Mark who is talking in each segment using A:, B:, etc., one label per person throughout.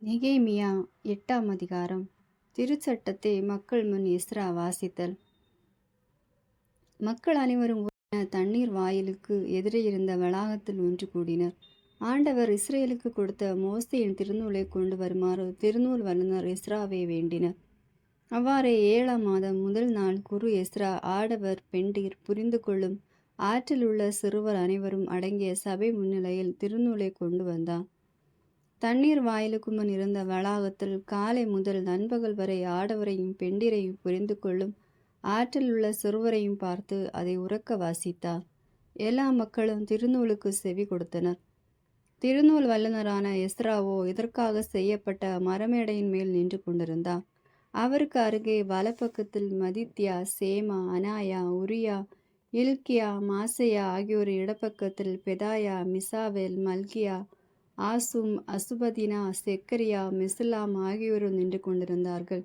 A: நெகேமியா 8ஆம் அதிகாரம். திருச்சட்டத்தை மக்கள் முன் எஸ்றா வாசித்தல். மக்கள் அனைவரும் தண்ணீர் வாயிலுக்கு எதிரே இருந்த வளாகத்தில் ஒன்று கூடினர். ஆண்டவர் இஸ்ரேலுக்கு கொடுத்த மோசேயின் திருநூலை கொண்டு வருமாறு திருநூல் வல்லுநர் எஸ்ராவை வேண்டினர். அவ்வாறே 7ஆம் மாதம் முதல் நாள் குரு எஸ்ரா ஆடவர் பெண்டீர் புரிந்து கொள்ளும் ஆற்றில் உள்ள சிறுவர் அனைவரும் அடங்கிய சபை முன்னிலையில் திருநூலை கொண்டு வந்தார். தண்ணீர் வாயிலுக்கு முன் இருந்த வளாகத்தில் காலை முதல் நண்பகல் வரை ஆடவரையும் பெண்டிரையும் புரிந்து கொள்ளும் ஆற்றில் உள்ள சிறுவரையும் பார்த்து அதை உரக்க வாசித்தார். எல்லா மக்களும் திருநூலுக்கு செவி கொடுத்தனர். திருநூல் வல்லுநரான எஸ்ராவோ இதற்காக செய்யப்பட்ட மரமேடையின் மேல் நின்று கொண்டிருந்தார். அவருக்கு அருகே வலப்பக்கத்தில் மதித்யா, சேமா, அனாயா, உரியா, இல்கியா, மாசையா ஆகியோர் இடப்பக்கத்தில் பெதாயா, மிசாவேல், மல்கியா, ஆசும், அசுபதினா, செக்கரியா, மெசுலாம் ஆகியோரும் நின்று கொண்டிருந்தார்கள்.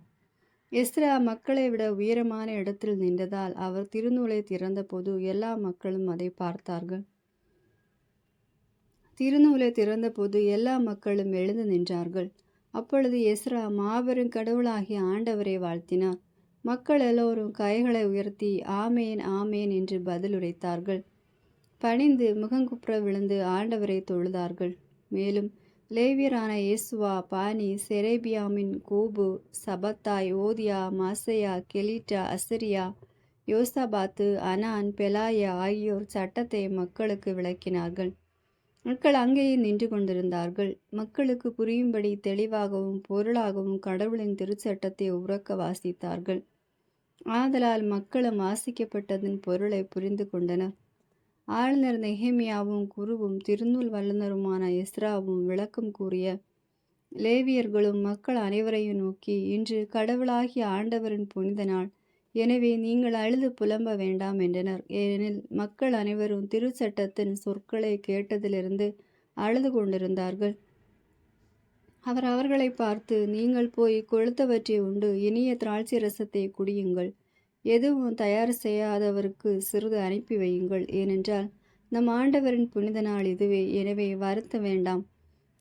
A: எஸ்ரா மக்களை விட உயரமான இடத்தில் நின்றதால் அவர் திருநூலை திறந்தபோது எல்லா மக்களும் அதை பார்த்தார்கள். திருநூலை திறந்தபோது எல்லா மக்களும் எழுந்து நின்றார்கள். அப்பொழுது எஸ்ரா மாபெரும் கடவுளாகிய ஆண்டவரை வாழ்த்தினார். மக்கள் எல்லோரும் கைகளை உயர்த்தி ஆமேன் ஆமேன் என்று பதிலுரைத்தார்கள். பணிந்து முகங்குப்புற விழுந்து ஆண்டவரை தொழுதார்கள். மேலும் லேவியரான இயேசுவா, பானி, செரேபியாமின், கூபு, சபத்தாய், ஓதியா, மாசையா, கெலிட்டா, அசரியா, யோசபாத்து, அனான், பெலாயா ஆகியோர் சட்டத்தை மக்களுக்கு விளக்கினார்கள். மக்கள் அங்கேயே நின்று கொண்டிருந்தார்கள். மக்களுக்கு புரியும்படி தெளிவாகவும் பொருளாகவும் கடவுளின் திருச்சட்டத்தை உரக்க வாசித்தார்கள். ஆதலால் மக்களும் வாசிக்கப்பட்டதன் பொருளை புரிந்து கொண்டனர். ஆளுநர் நெகேமியாவும் குருவும் திருநூல் வல்லுநருமான எஸ்ராவும் விளக்கம் கூறிய லேவியர்களும் மக்கள் அனைவரையும் நோக்கி, இன்று கடவுளாகிய ஆண்டவரின் புனித நாள், எனவே நீங்கள் அழுது புலம்ப வேண்டாம் என்றனர். ஏனெனில் மக்கள் அனைவரும் திருச்சட்டத்தின் சொற்களை கேட்டதிலிருந்து அழுது கொண்டிருந்தார்கள். அவர் அவர்களை பார்த்து, நீங்கள் போய் கொழுத்தவற்றை உண்டு இனிய திராட்சை ரசத்தை குடியுங்கள். எதுவும் தயார் செய்யாதவருக்கு சிறிது அனுப்பி வையுங்கள். ஏனென்றால் நம் ஆண்டவரின் புனித நாள் இதுவே. எனவே வருத்த வேண்டாம்,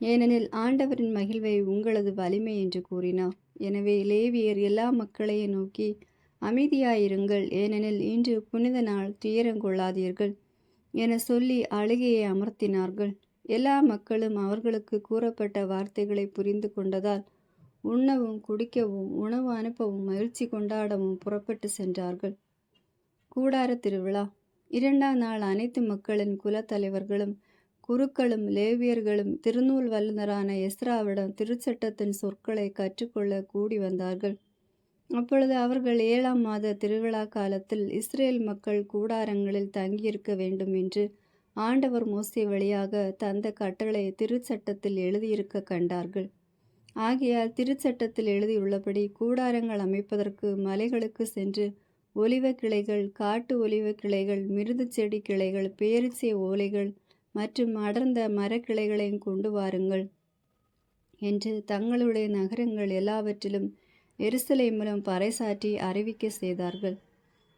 A: ஏனெனில் ஆண்டவரின் மகிழ்வை உங்களது வலிமை என்று கூறினார். எனவே லேவியர் எல்லா மக்களையும் நோக்கி, அமைதியாயிருங்கள், ஏனெனில் இன்று புனித நாள், துயரங்கொள்ளாதீர்கள் என சொல்லி அழுகையை அமர்த்தினார்கள். எல்லா மக்களும் அவர்களுக்கு கூறப்பட்ட வார்த்தைகளை புரிந்து கொண்டதால் உண்ணவும் குடிக்கவும் உணவு அனுப்பவும் மகிழ்ச்சி கொண்டாடவும் புறப்பட்டு சென்றார்கள். கூடார திருவிழா. 2ஆம் நாள் அனைத்து மக்களின் குலத்தலைவர்களும் குருக்களும் லேவியர்களும் திருநூல் வல்லுநரான எஸ்ராவிடம் திருச்சட்டத்தின் சொற்களை கற்றுக்கொள்ள கூடி வந்தார்கள். அப்பொழுது அவர்கள் 7ஆம் மாத திருவிழா காலத்தில் இஸ்ரேல் மக்கள் கூடாரங்களில் தங்கியிருக்க வேண்டும் என்று ஆண்டவர் மோசே வழியாக தந்த கட்டளை திருச்சட்டத்தில் எழுதியிருக்க கண்டார்கள். ஆகையால் திருச்சட்டத்தில் எழுதியுள்ளபடி கூடாரங்கள் அமைப்பதற்கு மலைகளுக்கு சென்று ஒலிவ கிளைகள், காட்டு ஒலிவ கிளைகள், மிருது செடி கிளைகள், பேரிச்சை ஓலைகள் மற்றும் அடர்ந்த மரக்கிளைகளையும் கொண்டு வாருங்கள் என்று தங்களுடைய நகரங்கள் எல்லாவற்றிலும் எருசலேமிலும் பறைசாற்றி அறிவிக்க செய்தார்கள்.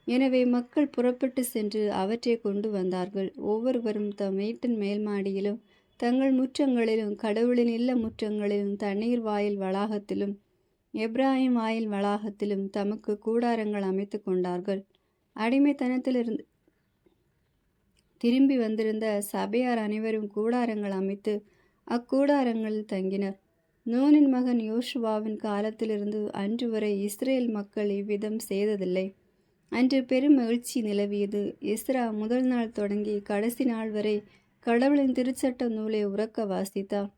A: எனவே மக்கள் புறப்பட்டு சென்று அவற்றை கொண்டு வந்தார்கள். ஒவ்வொருவரும் தம் வீட்டின் மேல் மாடியிலும் தங்கள் முற்றங்களிலும் கடவுளின் இல்ல முற்றங்களிலும் தண்ணீர் வாயில் வளாகத்திலும் எப்ராஹிம் வாயில் வளாகத்திலும் தமக்கு கூடாரங்கள் அமைத்து கொண்டார்கள். அடிமைத்தனத்திலிருந்து திரும்பி வந்திருந்த சபையார் அனைவரும் கூடாரங்கள் அமைத்து அக்கூடாரங்களில் தங்கினர். நூனின் மகன் யோசுவாவின் காலத்திலிருந்து அன்று வரை இஸ்ரேல் மக்கள் இவ்விதம் செய்ததில்லை. அன்று பெரும் மகிழ்ச்சி நிலவியது. எஸ்ரா முதல் நாள் தொடங்கி கடைசி நாள் வரை கடவுளின் திருச்சட்ட நூலை உரக்க வாசித்தார்.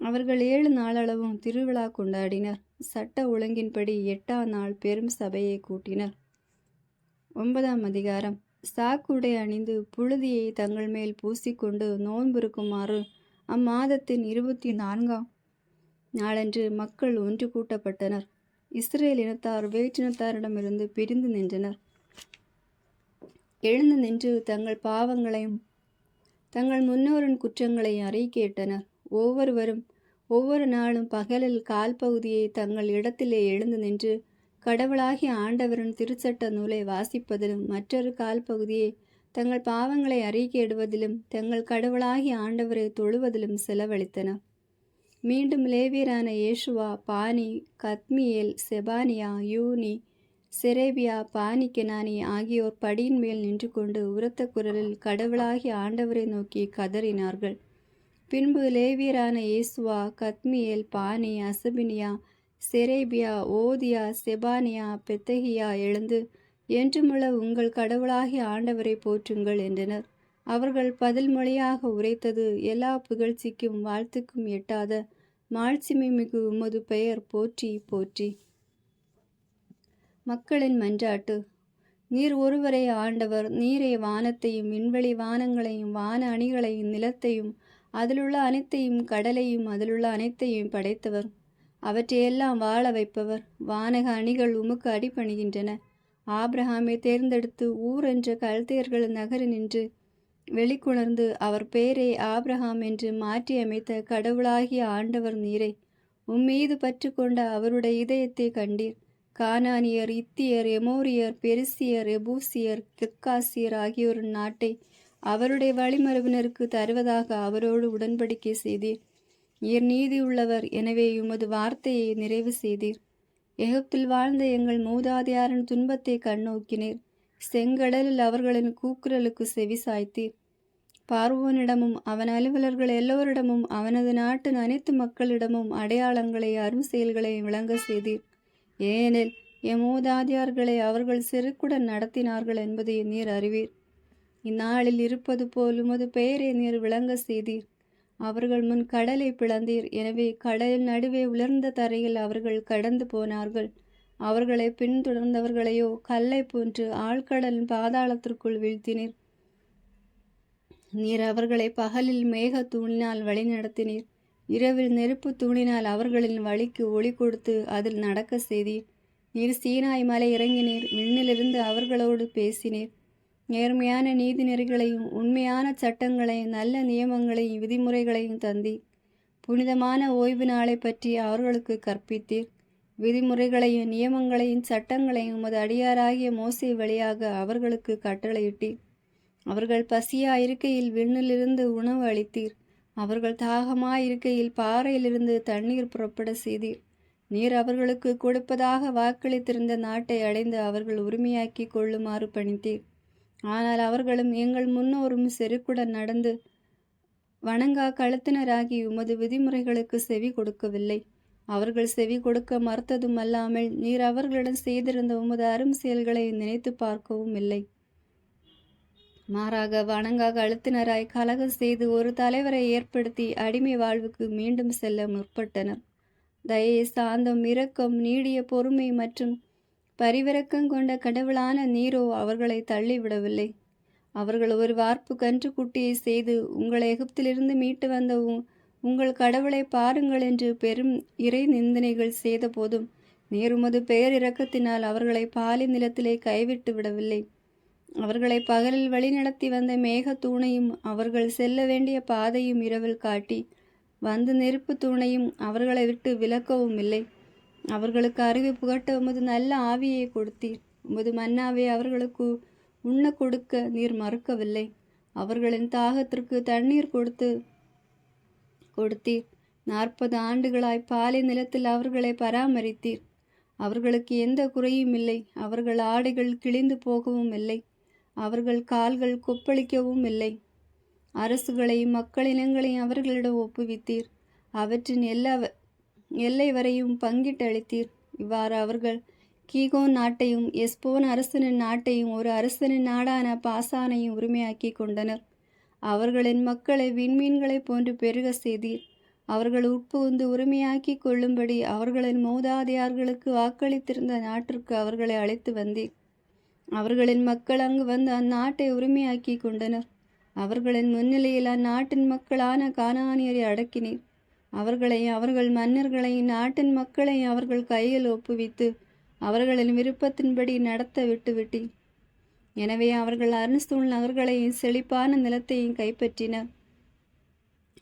A: அவர்கள் 7 நாளளவும் திருவிழா கொண்டாடினர். சட்ட ஒழுங்கின்படி 8ஆம் நாள் பெரும் சபையை கூட்டினர். 9ஆம் அதிகாரம். சாக்குடை அணிந்து புழுதியை தங்கள் மேல் பூசிக்கொண்டு நோன்பிருக்குமாறு அம்மாதத்தின் 24ஆம் நாளன்று மக்கள் ஒன்று கூட்டப்பட்டனர். இஸ்ரேல் இனத்தார் வேற்றினத்தாரிடமிருந்து பிரிந்து நின்றனர். எழுந்து நின்று தங்கள் பாவங்களையும் தங்கள் முன்னோரின் குற்றங்களை அறிக்கையிட்டனர். ஒவ்வொருவரும் ஒவ்வொரு நாளும் பகலில் கால் பகுதியை தங்கள் இடத்திலே எழுந்து நின்று கடவுளாகிய ஆண்டவரின் திருச்சட்ட நூலை வாசிப்பதிலும் மற்றொரு கால் பகுதியை தங்கள் பாவங்களை அறிக்கையிடுவதிலும் தங்கள் கடவுளாகிய ஆண்டவரை தொழுவதிலும் செலவழித்தனர். மீண்டும் லேவியரான யேசுவா, பானி, கத்மியேல், செபானியா, யூனி, செரேபியா, பானி, கெனானி ஆகியோர் படியின் மேல் நின்று கொண்டு உரத்த குரலில் கடவுளாகிய ஆண்டவரை நோக்கி கதறினார்கள். பின்பு லேவியரான யேசுவா, கத்மியேல், பானி, அசபினியா, செரேபியா, ஓதியா, செபானியா, பெத்தகியா எழுந்து, என்றுமுள்ள உங்கள் கடவுளாகிய ஆண்டவரை போற்றுங்கள் என்றனர். அவர்கள் பதில் மொழியாக உரைத்தது, எல்லா புகழ்ச்சிக்கும் வாழ்த்துக்கும் எட்டாத மாட்சிமை மிகு உமது பெயர் போற்றி போற்றி. மக்களின் மன்றாட்டு. நீர் ஒருவரே ஆண்டவர், நீரே வானத்தையும் விண்வெளி வானங்களையும் வான அணிகளையும் நிலத்தையும் அதிலுள்ள அனைத்தையும் கடலையும் அதிலுள்ள அனைத்தையும் படைத்தவர். அவற்றையெல்லாம் வாழ வைப்பவர். வானக அணிகள் உமக்கு அடிபணிகின்றன. ஆபிரகாமை தேர்ந்தெடுத்து ஊர் என்ற கல்தேயர்கள் நகரி நின்று வெளிக்குணர்ந்து அவர் பெயரை ஆபிரகாம் என்று மாற்றி அமைத்த கடவுளாகிய ஆண்டவர் நீரே. உம்மீது பற்று கொண்ட அவருடைய இதயத்தை கண்டீர். கானானியர், இத்தியர், எமோரியர், பெரிசியர், எபூசியர், கிர்காசியர் ஆகியோரின் நாட்டை அவருடைய வழிமரபினருக்கு தருவதாக அவரோடு உடன்படிக்கை செய்தீர். நீர் நீதி உள்ளவர், எனவே உமது வார்த்தையை நிறைவு செய்தீர். எகிப்தில் வாழ்ந்த எங்கள் மூதாதையாரின் துன்பத்தை கண்ணோக்கினீர். செங்கடலில் அவர்களின் கூக்குரலுக்கு செவி சாய்த்தீர். பார்வோனிடமும் அவன் அலுவலர்கள் எல்லோரிடமும் அவனது நாட்டின் அனைத்து மக்களிடமும் அடையாளங்களை அரும் செயல்களை விளங்க செய்தீர். ஏனெனில் எம் மூதாதையார்களை அவர்கள் செருக்குடன் நடத்தினார்கள் என்பதை நீர் அறிவீர். இந்நாளில் இருப்பது போல் உமது பெயரை நீர் விளங்க செய்தீர். அவர்கள் முன் கடலை பிளந்தீர். எனவே கடலின் நடுவே உலர்ந்த தரையில் அவர்கள் கடந்து போனார்கள். அவர்களை பின்தொடர்ந்தவர்களையோ கல்லை போன்று ஆழ்கடலின் பாதாளத்திற்குள் வீழ்த்தினீர். நீர் அவர்களை பகலில் மேக தூணினால் வழி நடத்தினீர். இரவில் நெருப்பு தூணினால் அவர்களின் வழிக்கு ஒளி கொடுத்து அதில் நடக்க செய்தீர். நீர் சீனாய் மலை இறங்கினீர். விண்ணிலிருந்து அவர்களோடு பேசினீர். நேர்மையான நீதி நெறிகளையும் உண்மையான சட்டங்களையும் நல்ல நியமங்களையும் விதிமுறைகளையும் தந்தீர். புனிதமான ஓய்வு நாளை பற்றி அவர்களுக்கு கற்பித்தீர். விதிமுறைகளையும் நியமங்களையும் சட்டங்களையும் உமது அடியாராகிய மோசே வழியாக அவர்களுக்கு கட்டளையிட்டீர். அவர்கள் பசியாயிருக்கையில் விண்ணிலிருந்து உணவு அளித்தீர். அவர்கள் தாகமாயிருக்கையில் பாறையிலிருந்து தண்ணீர் புறப்பட செய்தீர். நீர் அவர்களுக்கு கொடுப்பதாக வாக்களித்திருந்த நாட்டை அடைந்து அவர்கள் உரிமையாக்கி கொள்ளுமாறு பணித்தீர். ஆனால் அவர்களும் எங்கள் முன்னோரும் செருக்குடன் நடந்து வணங்கா கழுத்தினராகி உமது விதிமுறைகளுக்கு செவி கொடுக்கவில்லை. அவர்கள் செவி கொடுக்க மறுத்ததும் அல்லாமல் நீர் அவர்களிடம் செய்திருந்த உமது அரும் செயல்களை நினைத்து பார்க்கவும் இல்லை. மாறாக வணங்கா கழுத்தினராய் கலகம் செய்து ஒரு தலைவரை ஏற்படுத்தி அடிமை வாழ்வுக்கு மீண்டும் செல்ல முற்பட்டனர். தயை, சாந்தம், இரக்கம், நீடிய பொறுமை மற்றும் பரிவிரக்கம் கொண்ட கடவுளான நீரோ அவர்களை தள்ளிவிடவில்லை. அவர்கள் ஒரு வார்ப்பு கன்று குட்டியை செய்து உங்களை எகிப்திலிருந்து மீட்டு வந்த உங்கள் கடவுளை பாருங்கள் என்று பெரும் இறை நிந்தனைகள் செய்த போதும் நீர் உமது பேரிரக்கத்தினால் அவர்களை பாலை நிலத்திலே கைவிட்டு விடவில்லை. அவர்களை பகலில் வழிநடத்தி வந்த மேக தூணையும் அவர்கள் செல்ல வேண்டிய பாதையும் இரவில் காட்டி வந்து நெருப்பு தூணையும் அவர்களை விட்டு விலக்கவும் இல்லை. அவர்களுக்கு அறிவு புகட்ட உமது நல்ல ஆவியை கொடுத்தீர். உமது மன்னாவை அவர்களுக்கு உண்ண கொடுக்க நீர் மறுக்கவில்லை. அவர்களின் தாகத்திற்கு தண்ணீர் கொடுத்தீர். 40 ஆண்டுகளாய் பாலை நிலத்தில் அவர்களை பராமரித்தீர். அவர்களுக்கு எந்த குறையும் இல்லை. அவர்கள் ஆடைகள் கிழிந்து போகவும் இல்லை. அவர்கள் கால்கள் கொப்பளிக்கவும் இல்லை. அரசுகளையும் மக்களினங்களையும் அவர்களிடம் ஒப்புவித்தீர். அவற்றின் எல்லை வரையும் பங்கிட்டு அளித்தீர். இவ்வாறு அவர்கள் கீகோன் நாட்டையும் எஸ்போன் அரசனின் நாட்டையும் ஒரு அரசனின் நாடான பாசானையும் உரிமையாக்கி கொண்டனர். அவர்களின் மக்களை விண்மீன்களைப் போன்று பெருக செய்தீர். அவர்கள் உட்புகுந்து உரிமையாக்கி கொள்ளும்படி அவர்களின் மூதாதையார்களுக்கு வாக்களித்திருந்த நாட்டிற்கு அவர்களை அழைத்து வந்தீர். அவர்களின் மக்கள் அங்கு வந்து அந்நாட்டை உரிமையாக்கி கொண்டனர். அவர்களின் முன்னிலையில் அந்நாட்டின் மக்களான கானானியரை அடக்கினீர். அவர்களையும் அவர்கள் மன்னர்களையும் நாட்டின் மக்களையும் அவர்கள் கையில் ஒப்புவித்து அவர்களின் விருப்பத்தின்படி நடத்த விட்டுவிட்டீர். எனவே அவர்கள் அரண்சூழ் நகர்களையும் செழிப்பான நிலத்தையும் கைப்பற்றினர்.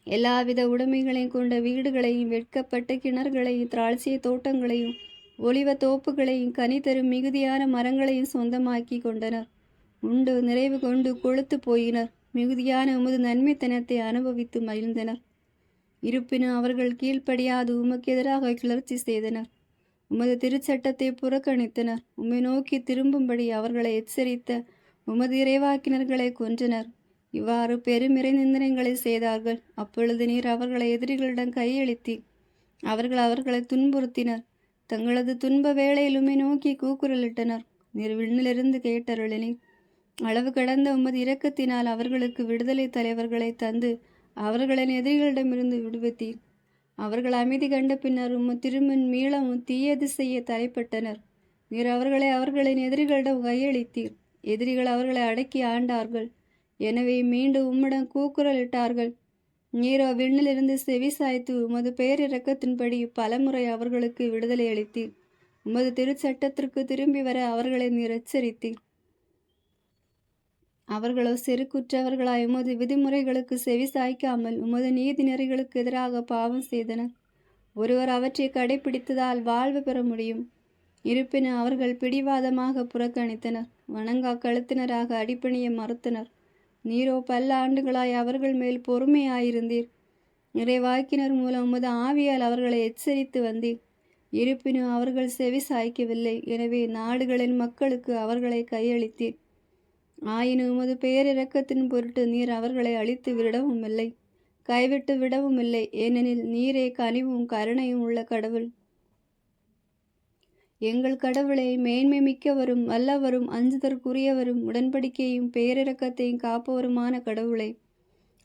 A: எல்லாவித உடைமைகளையும் கொண்ட வீடுகளையும் வெட்கப்பட்ட கிணறுகளையும் திராட்சை தோட்டங்களையும் ஒலிவ தோப்புகளையும் கனி தரும் மிகுதியான மரங்களையும் சொந்தமாக்கி கொண்டனர். உண்டு நிறைவு கொண்டு கொழுத்து போயினர். மிகுதியான உமது நன்மைத்தனத்தை அனுபவித்து மகிழ்ந்தனர். இருப்பினும் அவர்கள் கீழ்ப்படியாது உமக்கு எதிராக கிளர்ச்சி செய்தனர். உமது திருச்சட்டத்தை புறக்கணித்தனர். உம்மை நோக்கி திரும்பும்படி அவர்களை எச்சரித்த உமது இறைவாக்கினர்களை கொன்றனர். இவ்வாறு பெருமிறை நிந்தனைகளை செய்தார்கள். அப்பொழுது நீர் அவர்களை எதிரிகளிடம் கையளித்தீர். அவர்களை துன்புறுத்தினர். தங்களது துன்ப வேளையில் உம்மை நோக்கி கூக்குரலிட்டனர். நீர் விண்ணிலிருந்து கேட்டருளினீர். அளவு கடந்த உமது இரக்கத்தினால் அவர்களுக்கு விடுதலை தலைவர்களை தந்து அவர்களின் எதிரிகளிடமிருந்து விடுவித்தீர். அவர்கள் அமைதி கண்ட பின்னர் திரும்பின் மீளமும் தீயது செய்ய தலைப்பட்டனர். நீர் அவர்களை அவர்களின் எதிரிகளிடம் கையளித்தீர். எதிரிகள் அவர்களை அடக்கி ஆண்டார்கள். எனவே மீண்டும் உம்மிடம் கூக்குரலிட்டார்கள். நீரோ விண்ணிலிருந்து செவி சாய்த்து உமது பேரிரக்கத்தின்படி பலமுறை அவர்களுக்கு விடுதலை அளித்தீர். உமது திருச்சட்டத்திற்கு திரும்பி வர அவர்களை நீர் எச்சரித்தீர். அவர்களோ செருக்குற்றவர்களாய் உமது விதிமுறைகளுக்கு செவி சாய்க்காமல் உமது நீதி நெறிகளுக்கு எதிராக பாவம் செய்தனர். ஒருவர் அவற்றை கடைபிடித்ததால் வாழ்வு பெற முடியும். இருப்பினும் அவர்கள் பிடிவாதமாக புறக்கணித்தனர். வணங்கா கழுத்தினராக அடிப்பணிய மறுத்தனர். நீரோ பல ஆண்டுகளாய் அவர்கள் மேல் பொறுமையாயிருந்தீர். இறைவாக்கினர் மூலம் உமது ஆவியால் அவர்களை எச்சரித்து வந்தீர். இருப்பினும் அவர்கள் செவி சாய்க்கவில்லை. எனவே நாடுகளின் மக்களுக்கு அவர்களை கையளித்தீர். ஆயினும் உமது பேரிரக்கத்தின் பொருட்டு நீர் அவர்களை அழித்து விடவும் இல்லை, கைவிட்டு விடவும் இல்லை. ஏனெனில் நீரே கனிவும் கருணையும் உள்ள கடவுள். எங்கள் கடவுளை, மேன்மை மிக்கவரும் வல்லவரும் அஞ்சுதற்குரியவரும் உடன்படிக்கையும் பேரிரக்கத்தையும் காப்பவருமான கடவுளை,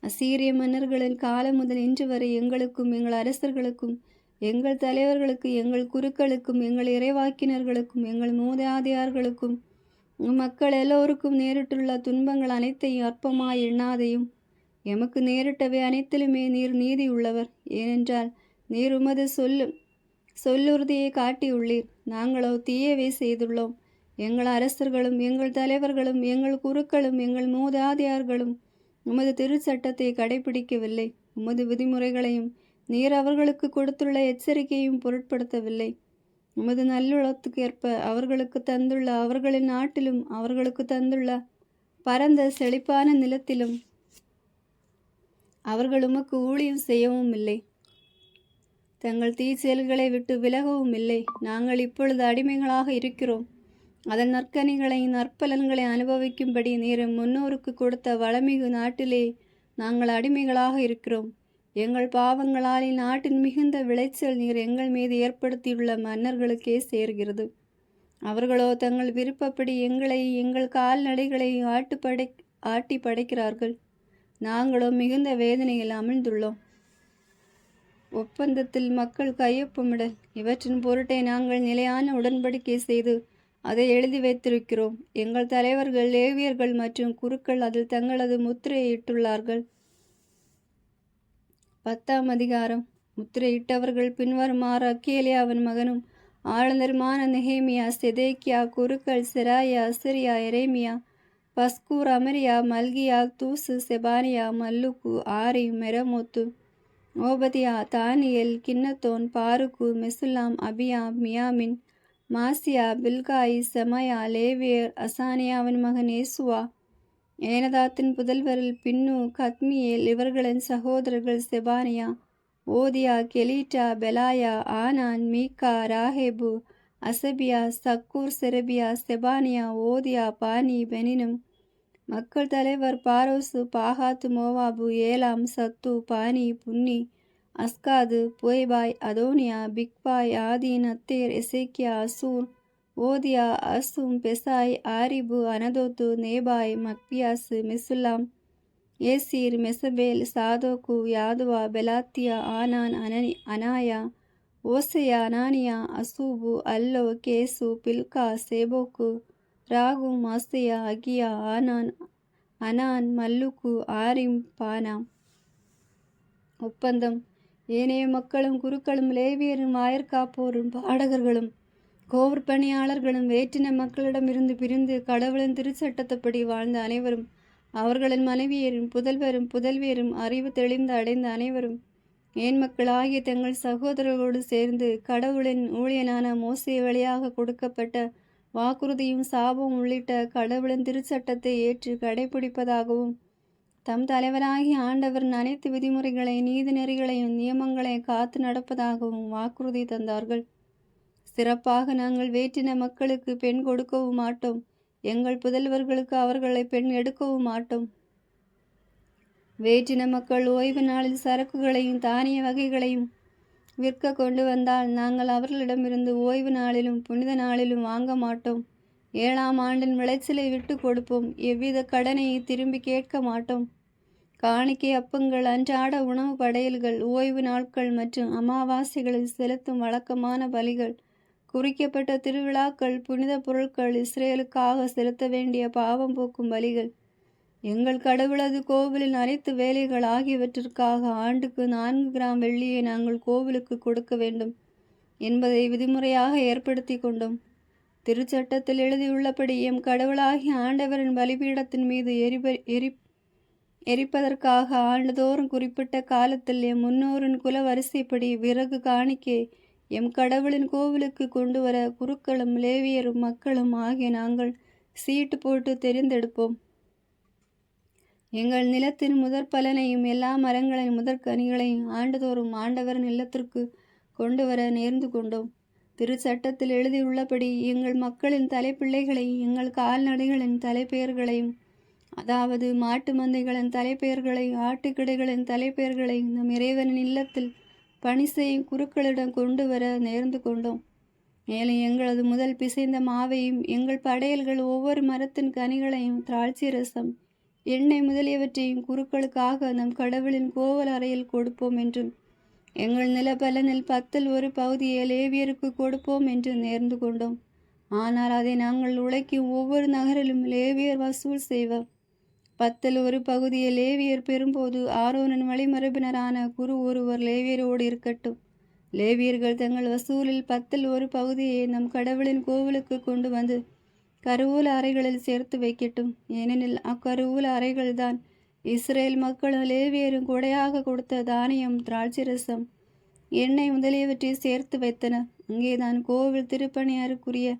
A: அசீரிய மன்னர்களின் காலம் முதல் இன்று வரை எங்களுக்கும் எங்கள் அரசர்களுக்கும் எங்கள் தலைவர்களுக்கு எங்கள் குருக்களுக்கும் எங்கள் இறைவாக்கினர்களுக்கும் எங்கள் மூதாதையார்களுக்கும் மக்கள் எல்லோருக்கும் நேரிட்டுள்ள துன்பங்கள் அனைத்தையும் அற்பமாய் எண்ணாதையும் எமக்கு நேரிட்டவை அனைத்திலுமே நீர் நீதி உள்ளவர். ஏனென்றால் நீர் உமது சொல்லுறுதியை காட்டியுள்ளீர். நாங்களோ தீயவை செய்துள்ளோம். எங்கள் அரசர்களும் எங்கள் தலைவர்களும் எங்கள் குருக்களும் எங்கள் மூதாதையார்களும் உமது திருச்சட்டத்தை கடைபிடிக்கவில்லை. உமது விதிமுறைகளையும் நீர் அவர்களுக்கு கொடுத்துள்ள எச்சரிக்கையும் பொருட்படுத்தவில்லை. உமது நல்லுளத்துக்கேற்ப அவர்களுக்கு தந்துள்ள அவர்களின் நாட்டிலும் அவர்களுக்கு தந்துள்ள பரந்த செழிப்பான நிலத்திலும் அவர்கள் உமக்கு ஊழியம் செய்யவும் இல்லை. தங்கள் தீச்செயல்களை விட்டு விலகவும் இல்லை. நாங்கள் இப்பொழுது அடிமைகளாக இருக்கிறோம். அதன் நற்கனிகளையும் நற்பலன்களை அனுபவிக்கும்படி நீர் முன்னோருக்கு கொடுத்த வளமிகு நாட்டிலே நாங்கள் அடிமைகளாக இருக்கிறோம். எங்கள் பாவங்களால் இந்நாட்டின் மிகுந்த விளைச்சல் நீர் எங்கள் மீது ஏற்படுத்தியுள்ள மன்னர்களுக்கே சேர்கிறது. அவர்களோ தங்கள் விருப்பப்படி எங்களை எங்கள் கால்நடைகளை ஆட்டி படைக்கிறார்கள். நாங்களோ மிகுந்த வேதனையில் அமிழ்ந்துள்ளோம். ஒப்பந்தத்தில் மக்கள் கையொப்பமிடல் இவற்றின் பொருட்டை நாங்கள் நிலையான உடன்படிக்கை செய்து அதை எழுதி வைத்திருக்கிறோம். எங்கள் தலைவர்கள், லேவியர்கள் மற்றும் குருக்கள் அதில் தங்களது முத்திரையை இட்டுள்ளார்கள். 10ஆம் அதிகாரம். முத்திரையிட்டவர்கள் பின்வருமாறு அக்கேலியாவின் மகனும் ஆளுநருமான நெகேமியா, செதேக்கியா, குருக்கள் செராயா, அசரியா, எரேமியா, பஸ்கூர், அமரியா, மல்கியா, தூசு, செபானியா, மல்லுக்கு, ஆரி, மெரமோத்து, ஓபதியா, தானியல், கின்னத்தோன், பாருக்கு, மெசுல்லாம், அபியா, மியாமின், மாசியா, பில்காய், செமயா, லேவியர், அசானியாவின் மகன் ஏசுவா, ஏனதாத்தின் புதல்வரில் பின்னு, கத்மியேல், இவர்களின் சகோதரர்கள் செபானியா, ஓதியா, கெலீட்டா, பெலாயா, ஆனான், மீகா, ராஹேபு, அசபியா, சக்கூர், செரபியா, செபானியா, ஓதியா, பானி, பெனினும். மக்கள் தலைவர் பாரோசு, பாகாத்து, மோவாபு, ஏலாம், சத்து, பானி, புன்னி, அஸ்காது, புயபாய், அதோனியா, பிக்பாய், ஆதீன், அத்தேர், எசேக்கியா, அசூர், ஓதியா, அசும், பெசாய், ஆரிபு, அனதோத்து, நேபாய், மக்பியாசு, மெசுல்லாம், ஏசீர், மெசபேல், சாதோக்கு, யாதுவா, பெலாத்தியா, ஆனான், அனாயா, ஓசையா, அனானியா, அசூபு, அல்லோ, கேசு, பில்கா, சேபோக்கு, ராகு, மாசையா, அகியா, அனான், மல்லுக்கு, ஆரிம், பானாம். ஒப்பந்தம். ஏனைய மக்களும் குருக்களும் லேவியரும் வாயற்காப்போரும் பாடகர்களும் கோவர் பணியாளர்களும் வேற்றின மக்களிடமிருந்து பிரிந்து கடவுளின் திருச்சட்டத்தப்படி வாழ்ந்த அனைவரும், அவர்களின் மனைவியரும் புதல்வரும் புதல்வியரும், அறிவு தெளிந்து அடைந்த அனைவரும், ஏன் மக்களாகிய தங்கள் சகோதரர்களோடு சேர்ந்து கடவுளின் ஊழியனான மோசே வழியாக கொடுக்கப்பட்ட வாக்குறுதியும் சாபம் உள்ளிட்ட கடவுளின் திருச்சட்டத்தை ஏற்று கடைபிடிப்பதாகவும் தம் தலைவராகிய ஆண்டவரின் அனைத்து விதிமுறைகளை நீதி நெறிகளையும் நியமங்களையும் காத்து நடப்பதாகவும் வாக்குறுதி தந்தார்கள். சிறப்பாக நாங்கள் வேற்றின மக்களுக்கு பெண் கொடுக்கவும் மாட்டோம், எங்கள் புதல்வர்களுக்கு அவர்களை பெண் எடுக்கவும் மாட்டோம். வேற்றின மக்கள் ஓய்வு நாளில் சரக்குகளையும் தானிய வகைகளையும் விற்க கொண்டு வந்தால் நாங்கள் அவர்களிடமிருந்து ஓய்வு நாளிலும் புனித நாளிலும் வாங்க மாட்டோம். 7ஆம் ஆண்டின் விளைச்சலை விட்டு கொடுப்போம். எவ்வித கடனையை திரும்பி கேட்க மாட்டோம். காணிக்கை அப்பங்கள், அன்றாட உணவு படையல்கள், ஓய்வு நாட்கள் மற்றும் அமாவாசைகளில் செலுத்தும் வழக்கமான பலிகள், குறிக்கப்பட்ட திருவிழாக்கள், புனித பொருட்கள், இஸ்ரேலுக்காக செலுத்த வேண்டிய பாவம் போக்கும் பலிகள், எங்கள் கடவுளது கோவிலின் அனைத்து வேலைகள் ஆகியவற்றிற்காக ஆண்டுக்கு 4 கிராம் வெள்ளியை நாங்கள் கோவிலுக்கு கொடுக்க வேண்டும் என்பதை விதிமுறையாக ஏற்படுத்தி கொண்டோம். திருச்சட்டத்தில் எழுதியுள்ளபடி எம் கடவுளாகிய ஆண்டவரின் பலிபீடத்தின் மீது எரிப்பதற்காக ஆண்டுதோறும் குறிப்பிட்ட காலத்தில் எம் முன்னோரின் குல வரிசைப்படி விறகு காணிக்கை எம் கடவுளின் கோவிலுக்கு கொண்டு வர குருக்களும் லேவியரும் மக்களும் ஆகிய நாங்கள் சீட்டு போட்டு தெரிந்தெடுப்போம். எங்கள் நிலத்தின் முதற் பலனையும் எல்லா மரங்களின் முதற்கனிகளையும் ஆண்டுதோறும் ஆண்டவரின் இல்லத்திற்கு கொண்டு வர நேர்ந்து கொண்டோம். திருச்சட்டத்தில் எழுதியுள்ளபடி எங்கள் மக்களின் தலைப்பிள்ளைகளையும் எங்கள் கால்நடைகளின் தலைப்பெயர்களையும், அதாவது மாட்டு மந்தைகளின் தலைப்பெயர்களையும் ஆட்டுக்கிடைகளின் தலைப்பெயர்களையும் நம் இறைவனின் இல்லத்தில் பணி செய்யும் குருக்களிடம் கொண்டு வர நேர்ந்து கொண்டோம். மேலும் எங்களது முதல் பிசைந்த மாவையும் எங்கள் படையல்கள் ஒவ்வொரு மரத்தின் கனிகளையும் திராட்சை ரசம் எண்ணெய் முதலியவற்றையும் குருக்களுக்காக நம் கடவுளின் கோவில் அறையில் கொடுப்போம் என்றும் எங்கள் நிலப்பலனில் 10ல் 1 பகுதியை லேவியருக்கு கொடுப்போம் என்று நேர்ந்து கொண்டோம். ஆனால் அதை நாங்கள் உழைக்கும் ஒவ்வொரு நகரிலும் லேவியர் வசூல் செய்வர். 10ல் 1 பகுதியை லேவியர் பெறும்போது ஆரோனின் வழிமரபினரான குரு ஒருவர் லேவியரோடு இருக்கட்டும். லேவியர்கள் தங்கள் வசூலில் 10ல் 1 பகுதியை நம் கடவுளின் கோவிலுக்கு கொண்டு வந்து கருவூல அறைகளில் சேர்த்து வைக்கட்டும். ஏனெனில் அக்கருவூல அறைகள்தான் இஸ்ரேல் மக்களும் லேவியரும் கொடையாக கொடுத்த தானியம், திராட்சை ரசம், எண்ணெய் முதலியவற்றை சேர்த்து வைத்தனர். அங்கேதான் கோவில் திருப்பணியாருக்குரிய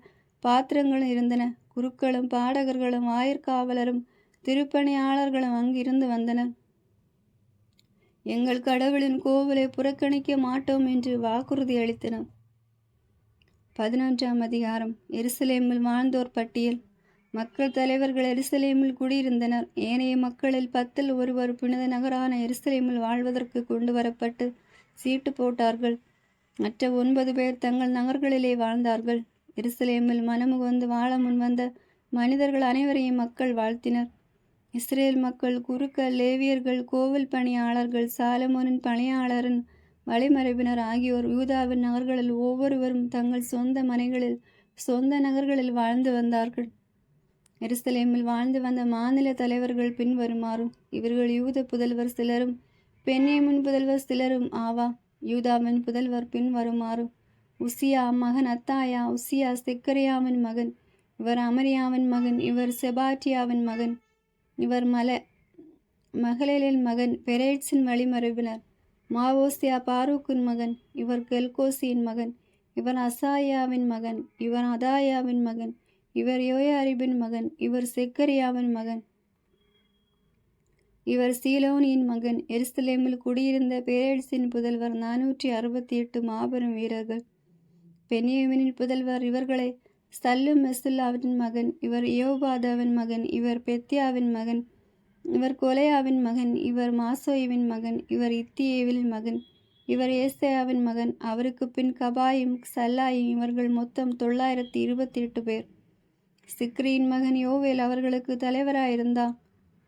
A: பாத்திரங்களும் இருந்தன. குருக்களும் பாடகர்களும் ஆயர்காவலரும் திருப்பணியாளர்களும் அங்கிருந்து வந்தனர். எங்கள் கடவுளின் கோவிலை புறக்கணிக்க மாட்டோம் என்று வாக்குறுதி அளித்தனர். 11ஆம் அதிகாரம். எருசலேமில் வாழ்ந்தோர் பட்டியல். மக்கள் தலைவர்கள் எருசலேமில் குடியிருந்தனர். ஏனைய மக்களில் 10ல் 1 புனித நகரான எருசலேமில் வாழ்வதற்கு கொண்டு வரப்பட்டு சீட்டு போட்டார்கள். மற்ற 9 பேர் தங்கள் நகர்களிலே வாழ்ந்தார்கள். எருசலேமில் மனமுகந்து வாழ முன்வந்த மனிதர்கள் அனைவரையும் மக்கள் வாழ்த்தினர். இஸ்ரேல் மக்கள், குருக்கள், லேவியர்கள், கோவில் பணியாளர்கள், சாலமோனின் பணியாளரின் வழிமரபினர் ஆகியோர் யூதாவின் நகர்களில் ஒவ்வொருவரும் தங்கள் சொந்த மனைகளில் சொந்த நகர்களில் வாழ்ந்து வந்தார்கள். எருசலேமில் வாழ்ந்து வந்த மாநில தலைவர்கள் பின்வருமாறும். இவர்கள் யூத புதல்வர் சிலரும் பென்யமீன் புதல்வர் சிலரும் ஆவா. யூதாவின் புதல்வர் பின்வருமாறும். உசியா மகன் அத்தாயா. உசியா செக்கரியாவின் மகன். இவர் அமரியாவின் மகன். இவர் செபாட்டியாவின் மகன். இவர் மகளேலின் மகன். பெரேட்ஸின் வழிமரபினர். மாவோசியா பாரூக்கின் மகன். இவர் கெல்கோசியின் மகன். இவர் அசாயாவின் மகன். இவர் அதாயாவின் மகன். இவர் யோயாரிபின் மகன். இவர் செக்கரியாவின் மகன். இவர் சீலோனியின் மகன். எருசலேமில் குடியிருந்த பெரேட்ஸின் புதல்வர் 468 மாபெரும் வீரர்கள். பென்யமீனின் புதல்வர் இவர்களை. சல்லும் மெசுல்லாவின் மகன். இவர் யோபாதாவின் மகன். இவர் பெத்தியாவின் மகன். இவர் கொலையாவின் மகன். இவர் மாசோயிவின் மகன். இவர் இத்தியேவின் மகன். இவர் ஏசையாவின் மகன். அவருக்கு பின் கபாயும் சல்லாயும். இவர்கள் மொத்தம் 928 பேர். சிக்ரியின் மகன் யோவேல் அவர்களுக்கு தலைவராயிருந்தார்.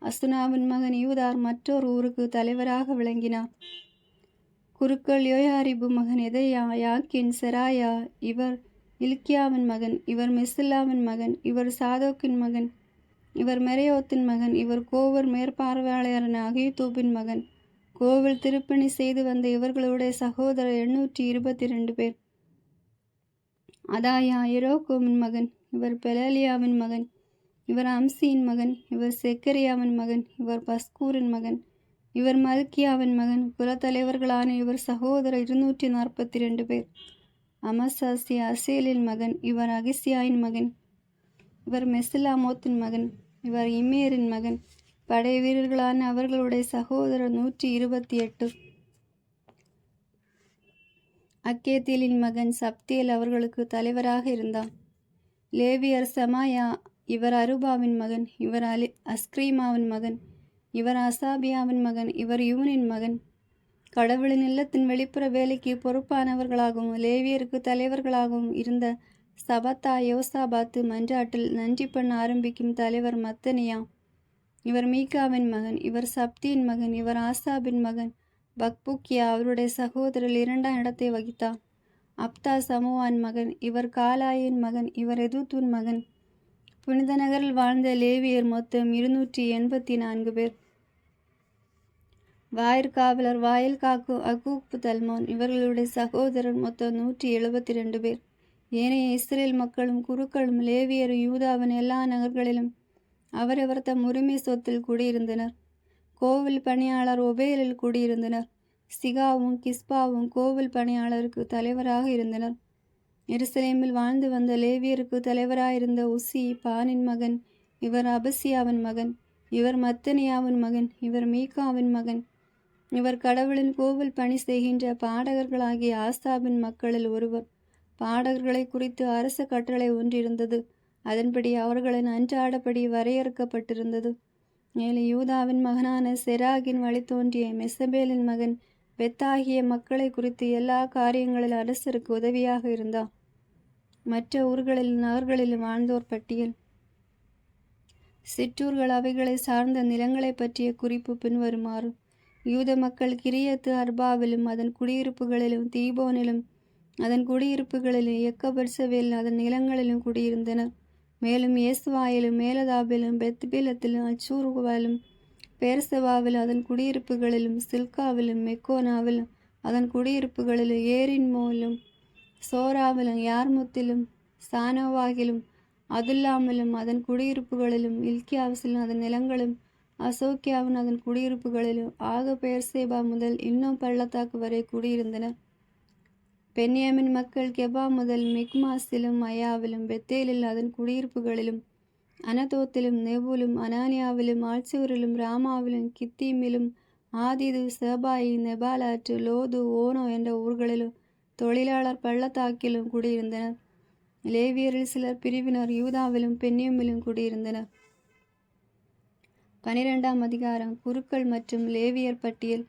A: அசுனாவின் மகன் யூதார் மற்றொரு ஊருக்கு தலைவராக விளங்கினார். குருக்கள் யோயாரிபு மகன் எதையா, யாக்கின், செராயா. இவர் இல்கியாவின் மகன். இவர் மெசுல்லாவின் மகன். இவர் சாதோக்கின் மகன். இவர் மெரையோத்தின் மகன். இவர் கோவர் மேற்பார்வையாளரான அகிதூபின் மகன். கோவில் திருப்பணி செய்து வந்த இவர்களுடைய சகோதரர் 822 பேர். அதாயா எரோகோமின் மகன். இவர் பெலாலியாவின் மகன். இவர் அம்சியின் மகன். இவர் செக்கரியாவின் மகன். இவர் பஸ்கூரின் மகன். இவர் மல்கியாவின் மகன். குலத்தலைவர்களான இவர் சகோதரர் 242 பேர். அமசாசி அசேலின் மகன். இவர் அகிசியாயின் மகன். இவர் மெசுல்லாமோத்தின் மகன். இவர் இமேரின் மகன். படை வீரர்களான அவர்களுடைய சகோதரர் 128. அக்கேத்தியலின் மகன் சப்தியேல் அவர்களுக்கு தலைவராக இருந்தான். லேவியர் செமாயா, இவர் அருபாவின் மகன், இவர் அஸ்கிரீமாவின் மகன், இவர் அசாபியாவின் மகன், இவர் யூனின் மகன். கடவுளின் இல்லத்தின் வெளிப்புற வேலைக்கு பொறுப்பானவர்களாகவும் லேவியருக்கு தலைவர்களாகவும் இருந்த சபத்தா யோசாபாத்து மன்றாட்டில் நன்றி பண்ண ஆரம்பிக்கும் தலைவர் மத்தனியா, இவர் மீகாவின் மகன், இவர் சப்தியின் மகன், இவர் ஆசாபின் மகன். பக்புக்கியா அவருடைய சகோதரர் 2ஆம் இடத்தை வகித்தார். அப்தா சமுவான் மகன், இவர் காலாயின் மகன், இவர் எதுத்தூன் மகன். புனித நகரில் வாழ்ந்த லேவியர் மொத்தம் 284 பேர். வாயிற்காவலர் வாயில் காக்கும் அகூப் தல்மோன், இவர்களுடைய சகோதரர் மொத்தம் 172 பேர். ஏனைய இஸ்ரேல் மக்களும் குருக்களும் லேவியரும் யூதாவின் எல்லா நகர்களிலும் அவரவர் தம் உரிமை சொத்தில் குடியிருந்தனர். கோவில் பணியாளர் ஒபேலில் குடியிருந்தனர். சிகாவும் கிஸ்பாவும் கோவில் பணியாளருக்கு தலைவராக இருந்தனர். எருசலேமில் வாழ்ந்து வந்த லேவியருக்கு தலைவராயிருந்த உசி பானின் மகன், இவர் அபசியாவின் மகன், இவர் மத்தனியாவின் மகன், இவர் மீகாவின் மகன். இவர் கடவுளின் கோவில் பணி செய்கின்ற பாடகர்களாகிய ஆசாபின் மக்களில் ஒருவர். பாடகர்களை குறித்து அரச கட்டளை ஒன்றிருந்தது. அதன்படி அவர்களின் அன்றாடப்படி வரையறுக்கப்பட்டிருந்தது. மேலும் யூதாவின் மகனான செராகின் வழி தோன்றிய மெசபேலின் மகன் பெத்தாகிய மக்களை குறித்து எல்லா காரியங்களில் அரசருக்கு உதவியாக இருந்தார். மற்ற ஊர்களிலும் நகர்களிலும் வாழ்ந்தோர் பட்டியல். சிற்றூர்கள் அவைகளை சார்ந்த நிலங்களை பற்றிய குறிப்பு பின்வருமாறு. யூத மக்கள் கிரியத்து அர்பாவிலும் அதன் குடியிருப்புகளிலும், தீபோனிலும் அதன் குடியிருப்புகளிலும், எக்கபர்சவேல் அதன் நிலங்களிலும் குடியிருந்தனர். மேலும் இயேசுவாயிலும் மேலதாபிலும் பெத்பீலத்திலும் அச்சூருவாலும் பேர்சவாவிலும் அதன் குடியிருப்புகளிலும், சில்காவிலும் மெக்கோனாவிலும் அதன் குடியிருப்புகளிலும், ஏரின்மோலும் சோராவிலும் யார்முத்திலும் சானோவாகிலும் அதுல்லாமிலும் அதன் குடியிருப்புகளிலும், இல்கியாவிலும் அதன் நிலங்களும், அசோக்கியாவின் அதன் குடியிருப்புகளிலும் ஆக பெயர்சேபா முதல் இன்னும் பள்ளத்தாக்கு வரை குடியிருந்தனர். பென்யாமின் மக்கள் கெபா முதல் மிக்மாஸிலும் அயாவிலும் பெத்தேலில் அதன் குடியிருப்புகளிலும், அனதோத்திலும் நெபுலும் அனானியாவிலும் ஆல்சூரிலும் ராமாவிலும் கித்தீமிலும் ஆதிது சேபாயி நெபாலாற்று லோது ஓனோ என்ற ஊர்களிலும் தொழிலாளர் பள்ளத்தாக்கிலும் குடியிருந்தனர். லேவியரில் சிலர் பிரிவினர் யூதாவிலும் பென்யமிலும் குடியிருந்தனர். 12ஆம் அதிகாரம். குருக்கள் மற்றும் லேவியர் பட்டியல்.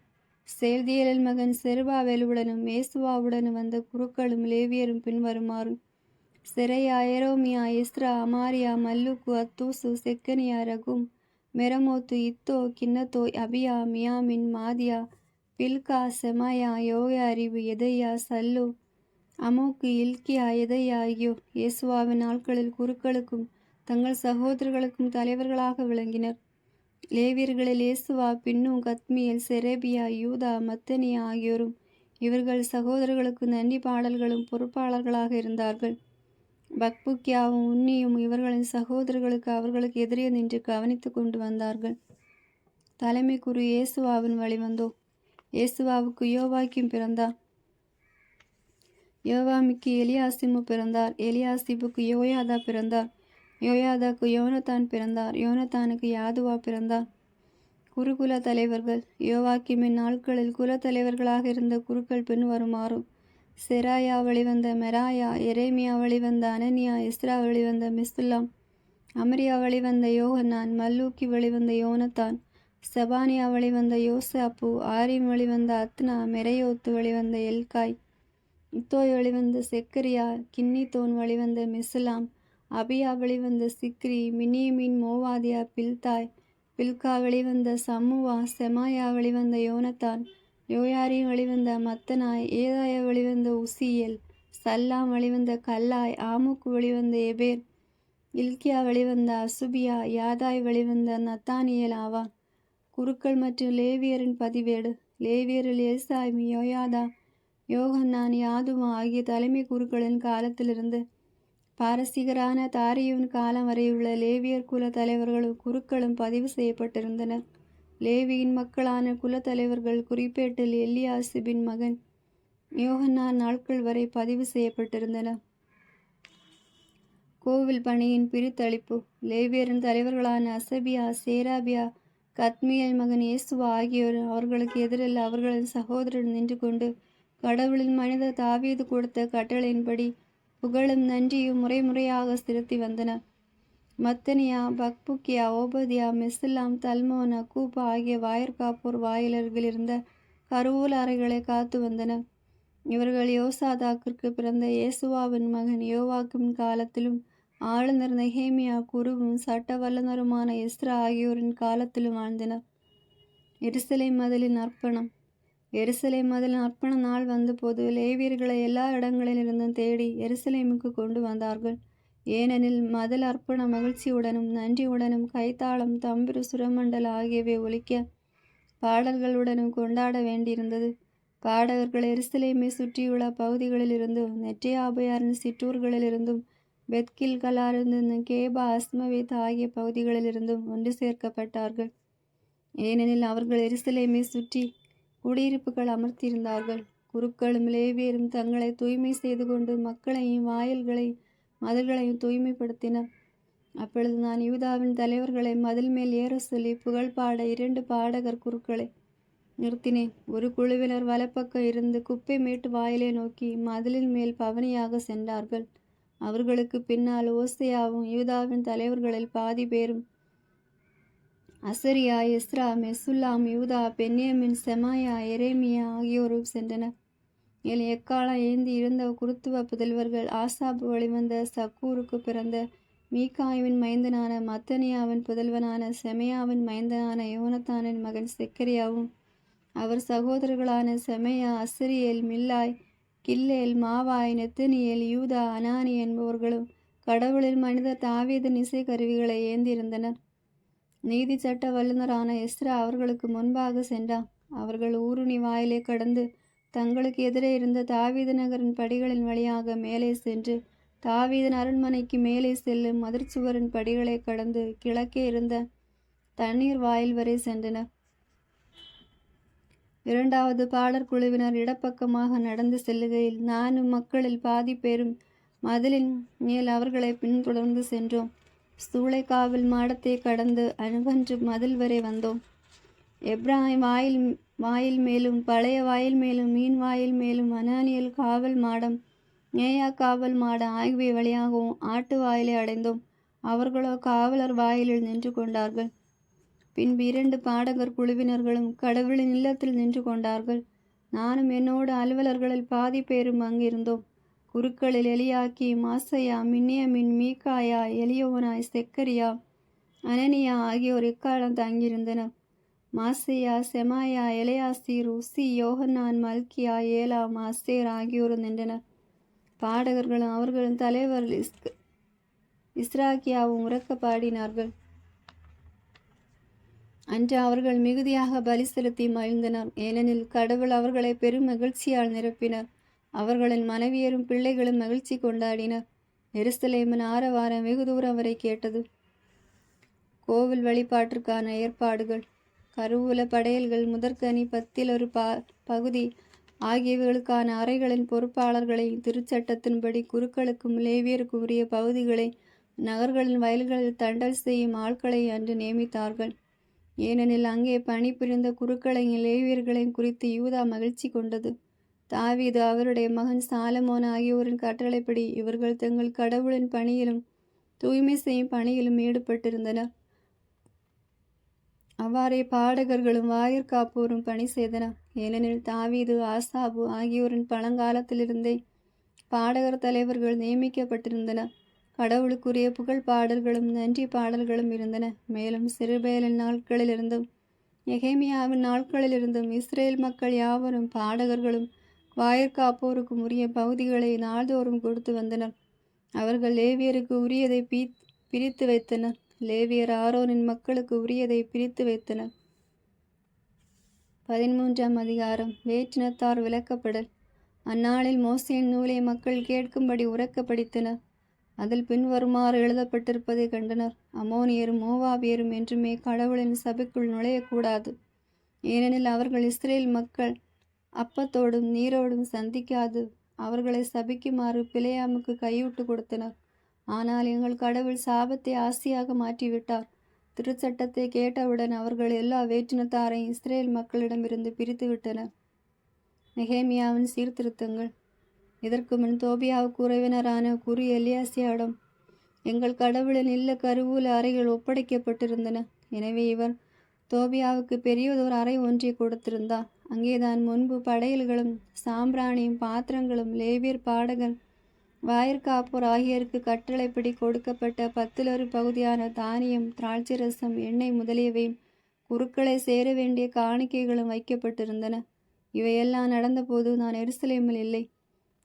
A: சேல்தியேலின் மகன் செருபாவேலுடனும் மேசுவாவுடனும் வந்த குருக்களும் லேவியரும் பின்வருமாறு: செரையா, எரோமியா, எஸ்ரா, அமாரியா, மல்லூக்கு, அத்தூசு, செக்கனியா, ரகும், மெரமோத்து, இத்தோ, கின்னத்தோ, அபியா, மியாமின், மாதியா, பில்கா, செமாயா, யோயாரிபு, எதையா, சல்லு, அமோக்கு, இல்கியா, எதையா ஆகியோர் இயேசுவாவின் நாட்களில் குருக்களுக்கும் தங்கள் சகோதரர்களுக்கும் தலைவர்களாக விளங்கினர். லேவியர்களில் இயேசுவா, பின்னு, கத்மியேல், செரேபியா, யூதா, மத்தனியா ஆகியோரும் இவர்கள் சகோதரர்களுக்கு நன்றி பாடல்களும் பொறுப்பாளர்களாக இருந்தார்கள். பக்புக்கியாவும் உன்னியும் இவர்களின் சகோதரர்களுக்கு அவர்களுக்கு எதிரே நின்று கவனித்து கொண்டு வந்தார்கள். தலைமை குரு இயேசுவாவின் வழிவந்தோர். இயேசுவாவுக்கு யோவாக்கிம் பிறந்தார். யோவாமிக்கு எலியாசிமு பிறந்தார். எலியாசிபுக்கு யோயாதா பிறந்தார். யோயாதாக்கு யோனத்தான் பிறந்தார். யோனத்தானுக்கு யாதுவா பிறந்தார். குருகுல தலைவர்கள். யோவாக்கிமின் நாட்களில் குல தலைவர்களாக இருந்த குருக்கள் பின்வருமாறு: செராயா வழிவந்த மெராயா, எரேமியா வழிவந்த அனனியா, எஸ்ரா வழிவந்த மெசுல்லாம், அமரியா வழிவந்த யோகன்னான், மல்லூக்கி வழிவந்த யோனத்தான், செபானியா வழிவந்த யோசாப்பு, ஆரிம் வழிவந்த அத்னா, மெரையோத்து வழிவந்த எல்காய், இத்தோய் வழிவந்த செக்கரியா, கின்னித்தோன் வழிவந்த மெசுலாம், அபியா வழிவந்த சிக்ரி, மினியமின் மோவாதியா, பில்தாய், பில்கா வழிவந்த சம்முவா, செமாயா வழிவந்த யோனத்தான், யோயாரின் வழிவந்த மத்தனாய், ஏதாய வழிவந்த உசியேல், சல்லாம் வழிவந்த கல்லாய், ஆமுக்கு வழிவந்த எபேர், இல்கியா வழிவந்த அசுபியா, யாதாய் வழிவந்த நத்தானியேல் ஆவான். குருக்கள் மற்றும் லேவியரின் பதிவேடு. லேவியரில் ஏசாமி, யோயாதா, யோகன்னான், யாதுமா ஆகிய தலைமை குருக்களின் காலத்திலிருந்து பாரசீகரான தாரியுவின் காலம் வரை உள்ள லேவியர் குல தலைவர்களும் குருக்களும் பதிவு செய்யப்பட்டிருந்தனர். லேவியின் மக்களான குல தலைவர்கள் குறிப்பேட்டில் எலியாசிபின் மகன் யோகன்னான் நாட்கள் வரை பதிவு செய்யப்பட்டிருந்தனர். கோவில் பணியின் பிரித்தளிப்பு. லேவியரின் தலைவர்களான அசபியா, சேராபியா, கத்மியேல் மகன் இயேசுவா ஆகியோர் அவர்களுக்கு எதிரில் அவர்களின் சகோதரன் நின்று கொண்டு கடவுளின் மனிதர் தாவீது கொடுத்த கட்டளையின்படி புகழும் நன்றியும் முறைமுறையாக செலுத்தி வந்தனர். மத்தனியா, பக்புக்கியா, ஓபதியா, மெசுல்லாம், தல்மோன், அக்கூபா ஆகிய வாயிற்காப்போர் வாயிலருகிலிருந்த கருவூல அறைகளை காத்து வந்தனர். இவர்கள் யோசாதாக்கிற்கு பிறந்த இயேசுவாவின் மகன் யோவாக்கின் காலத்திலும் ஆளுநர் நெகேமியா குருவும் சட்ட வல்லுநருமான எஸ்ரா ஆகியோரின் காலத்திலும் வாழ்ந்தனர். எருசலேம் மதிலின் அர்ப்பணம். எருசலேம் மதிலின் அர்ப்பண நாள் வந்தபோது லேவியர்களை எல்லா இடங்களிலிருந்தும் தேடி எருசலேமுக்கு கொண்டு வந்தார்கள். ஏனெனில் மதில் அர்ப்பண மகிழ்ச்சியுடனும் நன்றியுடனும் கைத்தாளம், தம்பிரு, சுரமண்டல ஆகியவை ஒலிக்க பாடல்களுடனும் கொண்டாட வேண்டியிருந்தது. பாடகர்கள் எருசலேமை சுற்றியுள்ள பகுதிகளிலிருந்தும் நெட்டேயாபையாரின் சிற்றூர்களிலிருந்தும் பெத்கில்கலாரிலிருந்தும் கேபா, அஸ்மவேத் ஆகிய பகுதிகளிலிருந்தும் ஒன்று சேர்க்கப்பட்டார்கள். ஏனெனில் அவர்கள் எருசலேமை சுற்றி குடியிருப்புகள் அமர்த்தியிருந்தார்கள். குருக்களும் லேவியரும் தங்களை தூய்மை செய்து கொண்டு மக்களையும் வாயில்களையும் மதில்களையும் தூய்மைப்படுத்தினர். அப்பொழுது நான் யூதாவின் தலைவர்களை மதில் மேல் ஏற சொல்லி புகழ் பாட 2 பாடகர் குருக்களை நிறுத்தினேன். ஒரு குழுவினர் வலப்பக்கம் இருந்து குப்பை மேட்டு வாயிலை நோக்கி மதிலின் மேல் பவனியாக சென்றார்கள். அவர்களுக்கு பின்னால் ஓசையாவும் யூதாவின் தலைவர்களில் பாதி பேரும் அசரியா, எஸ்ரா, மெசுல்லாம், யூதா, பென்யமின், செமாயா, எரேமியா ஆகியோரும் சென்றனர். எக்காலம் ஏந்தி இருந்த குருத்துவ புதல்வர்கள் ஆசாப்பு வழிவந்த சக்கூருக்கு பிறந்த மீகாயுவின் மைந்தனான மத்தனியாவின் புதல்வனான செமையாவின் மைந்தனான யோனத்தானின் மகன் செக்கரியாவும் அவர் சகோதரர்களான செமையா, அசரியேல், மில்லாய், கில்லேல், மாவாய், நெத்தனியேல், யூதா, அனானி என்பவர்களும் கடவுளின் மனிதர் தாவீதின் இசை கருவிகளை ஏந்தியிருந்தனர். நீதி சட்ட வல்லுநரான எஸ்ரா அவர்களுக்கு முன்பாக சென்றான். அவர்கள் ஊருணி வாயிலை கடந்து தங்களுக்கு எதிரே இருந்த தாவீது நகரின் படிகளின் வழியாக மேலே சென்று தாவீதின் அரண்மனைக்கு மேலே செல்லும் மதிர்ச்சுவரின் படிகளை கடந்து கிழக்கே இருந்த தண்ணீர் வாயில் வரை சென்றனர். 2வது பாடற் குழுவினர் இடப்பக்கமாக நடந்து செல்லுகையில் நானும் மக்களில் பாதி பேரும் மதிலின் மேல் அவர்களை பின்தொடர்ந்து சென்றோம். சூளைக்காவல் மாடத்தை கடந்து அணுகன்று மதில் வரை வந்தோம். எப்ராஹிம் வாயில் மேலும் பழைய வாயில் மேலும் மீன் வாயில் மேலும் அனானியல் காவல் மாடம், மேயா காவல் மாடம் ஆகியவை வழியாகவும் ஆட்டு வாயிலை அடைந்தோம். அவர்களோ காவலர் வாயிலில் நின்று கொண்டார்கள். பின்பு 2 பாடகர் குழுவினர்களும் கடவுளின் இல்லத்தில் நின்று கொண்டார்கள். நானும் என்னோடு அலுவலர்களில் பாதி பேரும் அங்கிருந்தோம். குருக்களில் எலியாக்கி, மாசையா, மின்னியமின், மீகாயா, எலியோனாய், செக்கரியா, அனனியா ஆகியோர் இக்காலம் தங்கியிருந்தனர். மாசையா, செமாயா, எலையாசீர், உசி, யோகன்னான், மல்கியா, ஏலாம், அசேர் ஆகியோர் நின்றனர். பாடகர்களும் அவர்களின் தலைவர் இஸ்ராக்கியாவும் உரக்க பாடினார்கள். அன்று அவர்கள் மிகுதியாக பலி செலுத்தி மகிழ்ந்தனர். ஏனெனில் கடவுள் அவர்களை பெரும் மகிழ்ச்சியால் நிரப்பினர். அவர்களின் மனைவியரும் பிள்ளைகளும் மகிழ்ச்சி கொண்டாடினர். எருசலேமின் ஆரவாரம் வெகு தூரம் வரை கேட்டது. கோவில் வழிபாட்டிற்கான ஏற்பாடுகள். கருவூல படையல்கள், முதற்கனி, 10 பகுதி ஆகியவைகளுக்கான அறைகளின் பொறுப்பாளர்களையும் திருச்சட்டத்தின்படி குருக்களுக்கும் லேவியருக்கும் உரிய பகுதிகளை நகர்களின் வயல்களில் தண்டல் செய்யும் ஆட்களை அன்று நியமித்தார்கள். ஏனெனில் அங்கே பணிபுரிந்த குருக்களையும் லேவியர்களையும் குறித்து யூதா மகிழ்ச்சி கொண்டது. தாவீது அவருடைய மகன் சாலமோன் ஆகியோரின் கட்டளைப்படி இவர்கள் தங்கள் கடவுளின் பணியிலும் தூய்மை செய்யும் பணியிலும் ஈடுபட்டிருந்தனர். அவ்வாறே பாடகர்களும் வாயிற்காப்போரும் பணி செய்தனர். ஏனெனில் தாவீது, ஆசாபு ஆகியோரின் பழங்காலத்திலிருந்தே பாடகர் தலைவர்கள் நியமிக்கப்பட்டிருந்தனர். கடவுளுக்குரிய புகழ் பாடல்களும் நன்றி பாடல்களும் இருந்தன. மேலும் சிறுபேலின் நாட்களிலிருந்தும் நெகேமியாவின் நாட்களிலிருந்தும் இஸ்ரேல் மக்கள் யாவரும் பாடகர்களும் வாயிற்காப்போருக்கும் உரிய பகுதிகளை நாள்தோறும் கொடுத்து வந்தனர். அவர்கள் லேவியருக்கு உரியதை பிரித்து வைத்தனர். லேவியர் ஆரோனின் மக்களுக்கு உரியதை பிரித்து வைத்தனர். 13ஆம் அதிகாரம். வேற்றினத்தார் விலக்கப்படல். அந்நாளில் மோசேயின் நூலை மக்கள் கேட்கும்படி உரக்க படித்தனர். அதில் பின்வருமாறு எழுதப்பட்டிருப்பதை கண்டனர். அமோனியரும் மோவாபியரும் என்றுமே கடவுளின் சபைக்குள் நுழையக்கூடாது. ஏனெனில் அவர்கள் இஸ்ரேல் மக்கள் அப்பத்தோடும் நீரோடும் சந்திக்காது அவர்களை சபிக்குமாறு பிலேயாமுக்கு கையூட்டு கொடுத்தனர். ஆனால் எங்கள் கடவுள் சாபத்தை ஆசியாக மாற்றிவிட்டார். திருச்சட்டத்தை கேட்டவுடன் அவர்கள் எல்லா வேற்றினத்தாரையும் இஸ்ரேல் மக்களிடமிருந்து பிரித்து விட்டனர். நெகேமியாவின் சீர்திருத்தங்கள். இதற்கு முன் தோபியாவுக்கு உறவினரான குரு எலியாசியாவிடம் எங்கள் கடவுளின் இல்ல கருவூல அறைகள் ஒப்படைக்கப்பட்டிருந்தன. எனவே இவர் தோபியாவுக்கு பெரியதோர் அறை ஒன்றை கொடுத்திருந்தார். அங்கேதான் முன்பு படையல்களும் சாம்பிராணியும் பாத்திரங்களும் லேவியர் பாடகர் வாயிற்காப்போர் ஆகியோருக்கு கட்டளைப்படி கொடுக்கப்பட்ட 10 பகுதியான தானியம், திராட்சை ரசம், எண்ணெய் முதலியவையும் குருக்களை சேர வேண்டிய காணிக்கைகளும் வைக்கப்பட்டிருந்தன. இவையெல்லாம் நடந்தபோது நான் எருசலேமில் இல்லை.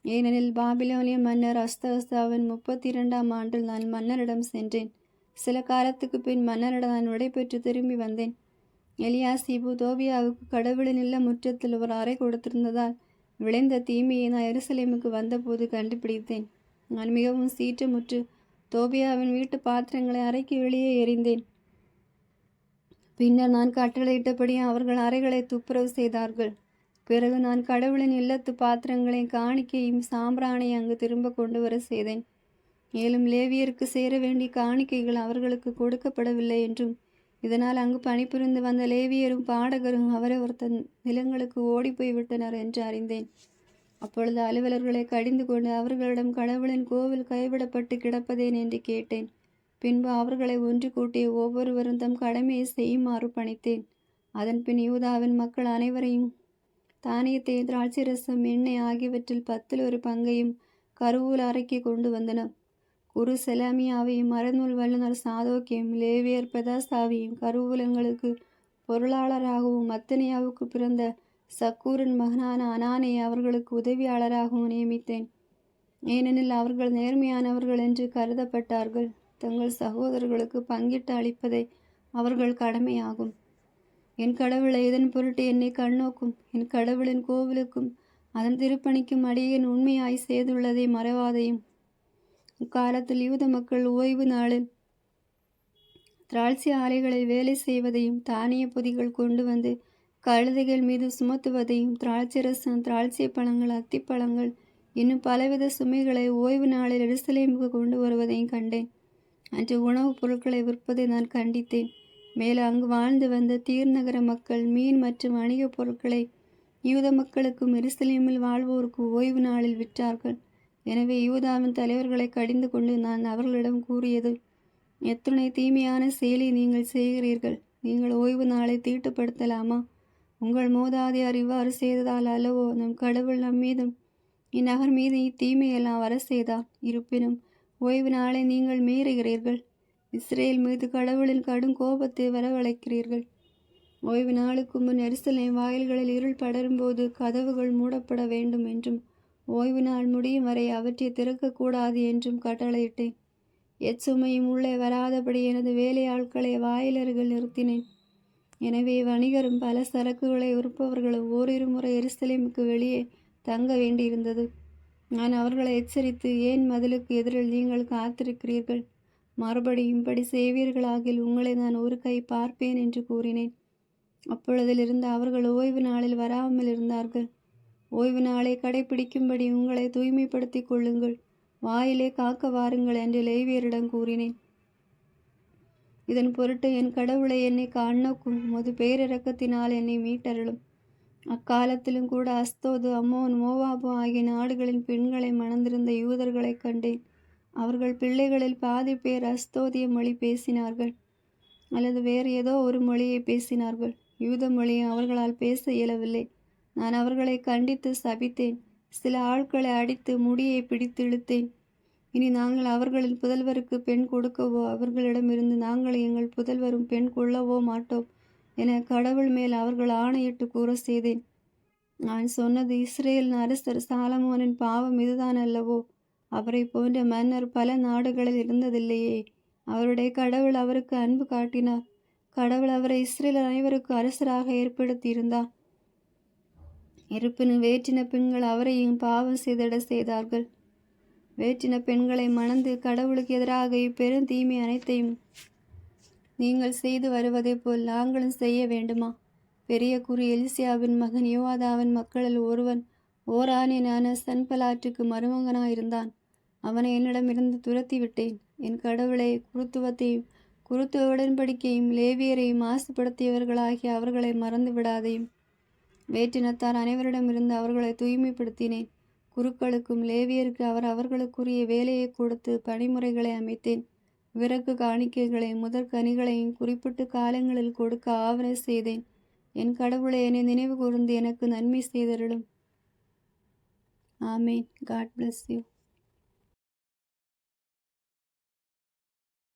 A: ஏனெனில் பாபிலோனிய மன்னர் அஸ்தவஸ்தாவின் 32ஆம் ஆண்டில் நான் மன்னரிடம் சென்றேன். சில காலத்துக்கு பின் மன்னரிடம் நான் விடைபெற்று திரும்பி வந்தேன். எலியாசிபு தோபியாவுக்கு கடவுளின் இல்ல முற்றத்தில் ஒரு அறை கொடுத்திருந்ததால் விளைந்த தீமையை நான் எருசலேமுக்கு வந்தபோது கண்டுபிடித்தேன். நான் மிகவும் சீற்றமுற்று தோபியாவின் வீட்டு பாத்திரங்களை அறைக்கு வெளியே எறிந்தேன். பின்னர் நான் கட்டளையிட்டபடி அவர்கள் அறைகளை துப்புரவு செய்தார்கள். பிறகு நான் கடவுளின் இல்லத்து பாத்திரங்களை காணிக்கையும் சாம்பிராணியை அங்கு திரும்ப கொண்டு வர செய்தேன். மேலும் லேவியருக்கு சேர வேண்டிய காணிக்கைகள் அவர்களுக்கு கொடுக்கப்படவில்லை என்றும் இதனால் அங்கு பணிபுரிந்து வந்த லேவியரும் பாடகரும் அவரவர் தன் நிலங்களுக்கு ஓடிப்போய் விட்டனர் என்று அறிந்தேன். அப்பொழுது அலுவலர்களை கடிந்து கொண்டு அவர்களிடம் கடவுளின் கோவில் கைவிடப்பட்டு கிடப்பதேன் என்று கேட்டேன். பின்பு அவர்களை ஒன்று கூட்டி ஒவ்வொருவரும் தம் கடமையை செய்யுமாறு பணித்தேன். அதன்பின் யூதாவின் மக்கள் அனைவரையும் தானியத்தை, திராட்சை ரசம், எண்ணெய் ஆகியவற்றில் 10 பங்கையும் கருவூல அறைக்கு கொண்டு வந்தனர். குரு செலாமியாவையும் மரநூல் வல்லுநர் சாதோக்கையும் லேவியர் பெதாசாவையும் கருவூலங்களுக்கு பொருளாளராகவும் மத்தனியாவுக்கு பிறந்த சக்கூரின் மகனான அனானை அவர்களுக்கு உதவியாளராகவும் நியமித்தேன். ஏனெனில் அவர்கள் நேர்மையானவர்கள் என்று கருதப்பட்டார்கள். தங்கள் சகோதரர்களுக்கு பங்கிட்டு அளிப்பதே அவர்கள் கடமையாகும். என் கடவுளை இதன் பொருட்டு என்னை கண்ணோக்கும். என் கடவுளின் கோவிலுக்கும் அதன் திருப்பணிக்கும் அடியேன் உண்மையாய் செய்துள்ளதை மறவாதையும். இக்காலத்தில் யூத மக்கள் ஓய்வு நாளில் திராட்சை ஆலைகளில் வேலை செய்வதையும் தானிய பொதிகள் கொண்டு வந்து கழுதைகள் மீது சுமத்துவதையும் திராட்சை ரசம், திராட்சை பழங்கள், அத்திப்பழங்கள் இன்னும் பலவித சுமைகளை ஓய்வு நாளில் எருசலேமுக்கு கொண்டு வருவதையும் கண்டேன். அன்று உணவுப் பொருட்களை விற்பதை நான் கண்டித்தேன். மேலும் அங்கு வாழ்ந்து வந்த தீர்நகர மக்கள் மீன் மற்றும் வணிகப் பொருட்களை யூத மக்களுக்கும் எருசலேமில் வாழ்வோருக்கு ஓய்வு நாளில் விற்றார்கள். எனவே யூதாவின் தலைவர்களை கடிந்து கொண்டு நான் அவர்களிடம் கூறியது, எத்துணை தீமையான செயலை நீங்கள் செய்கிறீர்கள். நீங்கள் ஓய்வு நாளை தீட்டுப்படுத்தலாமா? உங்கள் மூதாதையார் இவ்வாறு செய்ததால் அல்லவோ நம் கடவுள் நம் மீதும் இந்நகர் மீது இத்தீமையெல்லாம் வர செய்தார். இருப்பினும் ஓய்வு நாளை நீங்கள் மீறுகிறீர்கள். இஸ்ரேல் மீது கடவுளின் கடும் கோபத்தை வரவழைக்கிறீர்கள். ஓய்வு நாளுக்கு முன் எருசலேம் வாயில்களில் இருள் படரும்போது கதவுகள் மூடப்பட வேண்டும் என்றும் ஓய்வு நாள் முடியும் வரை அவற்றை திறக்கக்கூடாது என்றும் கட்டளையிட்டேன். எச்சுமையும் உள்ளே வராதபடி எனது வேலையாட்களை வாயிலருகில் நிறுத்தினேன். எனவே வணிகரும் பல சரக்குகளை விற்பவர்களும் ஓரிரு முறை எருசலேமுக்கு வெளியே தங்க வேண்டியிருந்தது. நான் அவர்களை எச்சரித்து, ஏன் மதிலுக்கு எதிரில் நீங்கள் காத்திருக்கிறீர்கள்? மறுபடியும் இப்படி செய்வீர்களாகில் உங்களை நான் ஒரு கை பார்ப்பேன் என்று கூறினேன். அப்பொழுதிலிருந்து அவர்கள் ஓய்வு நாளில் வராமல் இருந்தார்கள். ஓய்வு நாளை கடைபிடிக்கும்படி உங்களை தூய்மைப்படுத்தி கொள்ளுங்கள், வாயிலே காக்க வாருங்கள் என்று லேவியரிடம் கூறினேன். இதன் பொருட்டு என் கடவுளை என்னை கண்ணோக்கும், உமது பேரிரக்கத்தினால் என்னை மீட்டருளும். அக்காலத்திலும் கூட அஸ்தோது, அம்மோன், மோவாபு ஆகிய நாடுகளின் பெண்களை மணந்திருந்த யூதர்களை கண்டேன். அவர்கள் பிள்ளைகளில் பாதி பேர் அஸ்தோதிய மொழி பேசினார்கள் அல்லது வேறு ஏதோ ஒரு மொழியை பேசினார்கள். யூத மொழியை அவர்களால் பேச இயலவில்லை. நான் அவர்களை கண்டித்து சபித்தேன். சில ஆட்களை அடித்து முடியை பிடித்து இழுத்தேன். இனி நாங்கள் அவர்களின் புதல்வருக்கு பெண் கொடுக்கவோ அவர்களிடமிருந்து நாங்கள் எங்கள் புதல்வரும் பெண் கொள்ளவோ மாட்டோம் என கடவுள் மேல் அவர்கள் ஆணையிட்டு கூற செய்தேன். நான் சொன்னது, இஸ்ரேலின் அரசர் சாலமோனின் பாவம் இதுதான் அல்லவோ? அவரை போன்ற மன்னர் பல நாடுகளில் இருந்ததில்லையே. அவருடைய கடவுள் அவருக்கு அன்பு காட்டினார். கடவுள் அவரை இஸ்ரேல் அனைவருக்கு அரசராக ஏற்படுத்தியிருந்தார். இருப்பினும் வேற்றின பெண்கள் அவரையும் பாவம் செய்திட செய்தார்கள். வேற்றின பெண்களை மணந்து கடவுளுக்கு எதிராக இப்பெரும் தீமை அனைத்தையும் நீங்கள் செய்து வருவதை போல் நாங்களும் செய்ய வேண்டுமா? பெரிய குரு எலிசியாவின் மகன் யோவாதாவின் மக்களில் ஒருவன் ஓரானியனான சன்பலாற்றுக்கு மருமகனாயிருந்தான். அவனை என்னிடமிருந்து துரத்தி விட்டேன். என் கடவுளை குருத்துவத்தையும் குருத்துவ உடன்படிக்கையும் லேவியரையும் மாசுபடுத்தியவர்களாகிய அவர்களை மறந்து விடாதையும். வேற்றினத்தார் அனைவரிடமிருந்து அவர்களை தூய்மைப்படுத்தினேன். குருக்களுக்கும் லேவியருக்கு அவர்களுக்குரிய வேலையை கொடுத்து பணிமுறைகளை அமைத்தேன். விறகு காணிக்கைகளை முதற் கனிகளையும் குறிப்பிட்டு காலங்களில் கொடுக்க ஆவண செய்தேன். என் கடவுளை என்னை நினைவு கூர்ந்து எனக்கு நன்மை செய்தருளும். ஆமேன். God bless you.